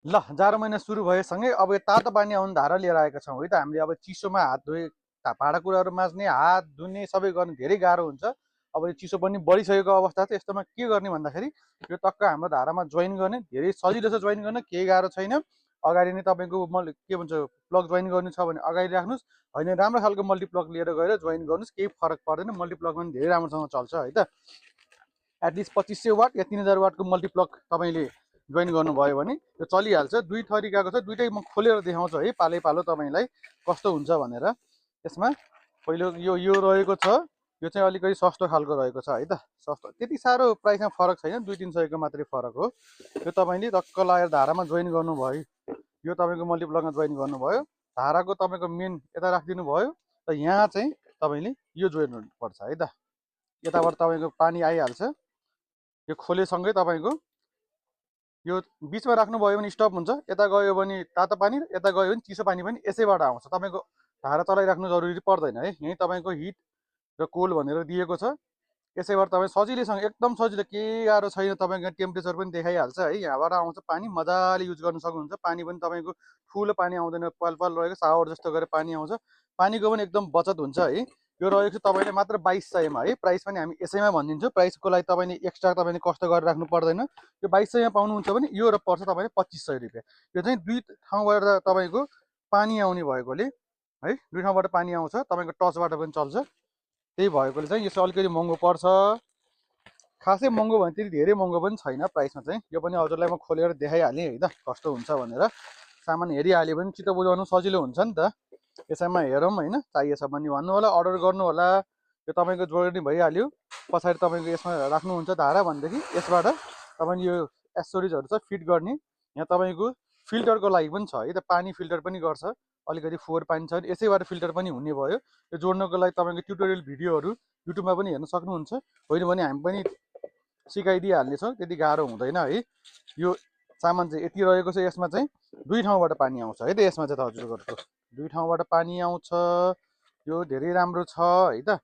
ल जाडो महिना सुरु भएसँगै अब यो तातो पानी आउने धारा लिएर आएका छौँ है त। हामीले अब चिसोमा हात धोए भाँडाकुँडाहरू माझ्ने हात धुने सबै गर्ने धेरै गाह्रो हुन्छ। अब यो चिसो पनि बढिसकेको अवस्था छ। यस्तोमा के गर्ने भन्दाखेरि यो टक्क हाम्रो धारामा जोइन गर्ने धेरै सजिलो छ। जोइन गर्न केही गाह्रो छैन। अगाडि नै तपाईँको के भन्छ प्लग जोइन गर्नु छ भने अगाडि राख्नुहोस्, होइन राम्रो खालको मल्टिप्लग लिएर गएर जोइन गर्नुहोस्, केही फरक पर्दैन। मल्टिप्लगमा पनि धेरै राम्रोसँग चल्छ है त। एटलिस्ट 2500 वाट या 3000 वाटको मल्टिप्लग तपाईँले जोइन गर्नुभयो भने यो चलिहाल्छ। दुई तरिकाको छ, दुइटै म खोलेर देखाउँछु है पालै पालो तपाईँलाई कस्तो हुन्छ भनेर। यसमा पहिलो यो रहेको छ, यो चाहिँ अलिकति सस्तो खालको रहेको छ है त। सस्तो त्यति साह्रो प्राइसमा फरक छैन, 200-300को मात्रै फरक हो। यो तपाईँले टक्क लगाएर धारामा जोइन गर्नुभयो, यो तपाईँको मल्टिप्लगमा जोइन गर्नुभयो, धाराको तपाईँको मेन यता राखिदिनु भयो र यहाँ चाहिँ तपाईँले यो जोइन गर्नुपर्छ है त। यताबाट तपाईँको पानी आइहाल्छ। यो खोलेसँगै तपाईँको यो बिचमा राख्नुभयो भने स्टप हुन्छ। यता गयो भने तातो पानी, यता गयो भने चिसो पानी पनि यसैबाट आउँछ। तपाईँको धारा चलाइराख्नु जरुरी पर्दैन है। यहीँ तपाईँको हिट र कोल्ड भनेर दिएको छ। यसैबाट तपाईँ सजिलैसँग, एकदम सजिलो, केही गाह्रो छैन। तपाईँको टेम्परेचर पनि देखाइहाल्छ है। यहाँबाट आउँछ पानी, मजाले युज गर्न सक्नुहुन्छ। पानी पनि तपाईँको ठुलो पानी आउँदैन, पल पल रहेको सावर जस्तो गरेर पानी आउँछ। पानीको पनि एकदम बचत हुन्छ है। यो रहेको छ तपाईँले मात्र 2200मा है। प्राइस पनि हामी यसैमा भनिदिन्छौँ। प्राइसको लागि तपाईँले एक्स्ट्रा तपाईँले कष्ट गरेर राख्नु पर्दैन। यो 2200मा पाउनुहुन्छ भने यो र पर्छ तपाईँले 2500 रुपियाँ। यो चाहिँ दुई ठाउँबाट तपाईँको पानी आउने भएकोले है, दुई ठाउँबाट पानी आउँछ, तपाईँको टचबाट पनि चल्छ। त्यही भएकोले चाहिँ यो चाहिँ अलिकति महँगो पर्छ। खासै महँगो भने त्यति धेरै महँगो पनि छैन प्राइसमा चाहिँ। यो पनि हजुरलाई म खोलेर देखाइहालेँ है त कस्तो हुन्छ भनेर। सामान हेरिहाल्यो भने चित्त बुझाउनु सजिलो हुन्छ नि त। यसैमा हेरौँ होइन, चाहिएछ भने भन्नु होला, अर्डर गर्नु होला। यो तपाईँको जोड्ने भइहाल्यो। पछाडि तपाईँको यसमा राख्नुहुन्छ धारा भनेदेखि यसबाट तपाईँले यो एसोरिजहरू छ फिट गर्ने। यहाँ तपाईँको फिल्टरको लागि पनि छ है त, पानी फिल्टर पनि गर्छ। अलिकति फोहोर पानी छ भने यसैबाट फिल्टर पनि हुने भयो। यो जोड्नको लागि तपाईँको ट्युटोरियल भिडियोहरू युट्युबमा पनि हेर्न सक्नुहुन्छ। होइन भने हामी पनि सिकाइदिइहाल्नेछौँ, त्यति गाह्रो हुँदैन है। यो सामान चाहिँ यति रहेको छ। यसमा चाहिँ दुई ठाउँबाट पानी आउँछ है त। यसमा चाहिँ हजुरहरूको दुई ठाउँबाट पानी आउँछ। यो धेरै राम्रो छ है त।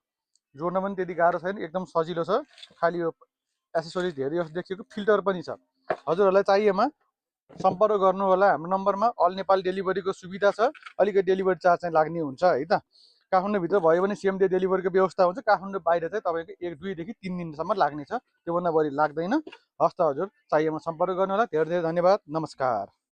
जोड्न पनि त्यति गाह्रो छैन, एकदम सजिलो छ। खालि यो एसेसोरिज धेरै जस्तो देखिएको, फिल्टर पनि छ। हजुरहरूलाई चाहिएमा सम्पर्क गर्नु होला हाम्रो नम्बरमा। अल नेपाल डेलिभरीको सुविधा छ। अलिकति डेलिभरी चार्ज चाहिँ लाग्ने हुन्छ है त। काठमाडौँभित्र भयो भने सेम डे डेलिभरीको व्यवस्था हुन्छ। काठमाडौँ बाहिर चाहिँ तपाईँको 1-2 देखि 3 दिनसम्म लाग्ने छ, त्योभन्दा बढी लाग्दैन। हस् त हजुर, चाहिएमा सम्पर्क गर्नु होला। धेरै धेरै धन्यवाद, नमस्कार।